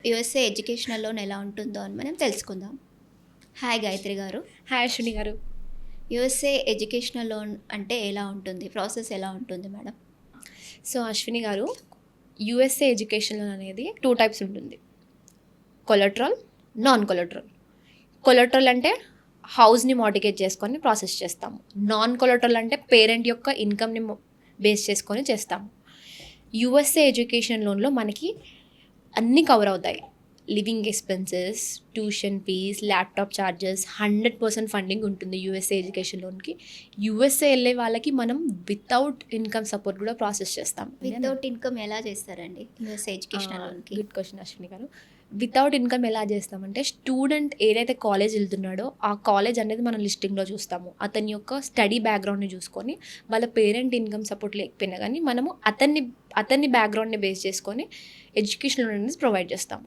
USA educational loan ఎలా ఉంటుందో అని మనం తెలుసుకుందాం. హాయ్ గాయత్రి గారు. హాయ్ అశ్విని గారు. యూఎస్ఏ ఎడ్యుకేషనల్ లోన్ అంటే ఎలా ఉంటుంది? ప్రాసెస్ ఎలా ఉంటుంది మేడం? సో అశ్విని గారు, యూఎస్ఏ ఎడ్యుకేషన్ లోన్ అనేది 2 టైప్స్ ఉంటుంది. Collateral, non collateral. కొలెటరల్ అంటే హౌస్ని మార్టిగేజ్ చేసుకొని ప్రాసెస్ చేస్తాము. నాన్ కొలెటరల్ అంటే పేరెంట్ యొక్క ఇన్కమ్ని బేస్ చేసుకొని చేస్తాము. యూఎస్ఏ ఎడ్యుకేషన్ లోన్లో మనకి అన్నీ కవర్ అవుతాయి. Living expenses, tuition fees, laptop charges, 100% funding ఉంటుంది యూఎస్ఏ ఎడ్యుకేషన్ లోన్కి. యూఎస్ఏ వెళ్ళే వాళ్ళకి మనం వితౌట్ ఇన్కమ్ సపోర్ట్ కూడా ప్రాసెస్ చేస్తాం. వితౌట్ ఇన్కమ్ ఎలా చేస్తారండి యూఎస్ఏ ఎడ్యుకేషనల్ లోన్కి? గుడ్ క్వశ్చన్ అశ్విని గారు. వితౌట్ ఇన్కమ్ ఎలా చేస్తామంటే, స్టూడెంట్ ఏదైతే కాలేజ్ వెళ్తున్నాడో ఆ కాలేజ్ అనేది మనం లిస్టింగ్లో చూస్తాము. అతని యొక్క స్టడీ బ్యాక్గ్రౌండ్ని చూసుకొని, వాళ్ళ పేరెంట్ ఇన్కమ్ సపోర్ట్ లేకపోయినా కానీ మనము అతన్ని బ్యాక్గ్రౌండ్ని బేస్ చేసుకొని ఎడ్యుకేషన్ లోన్ అనేది ప్రొవైడ్ చేస్తాము.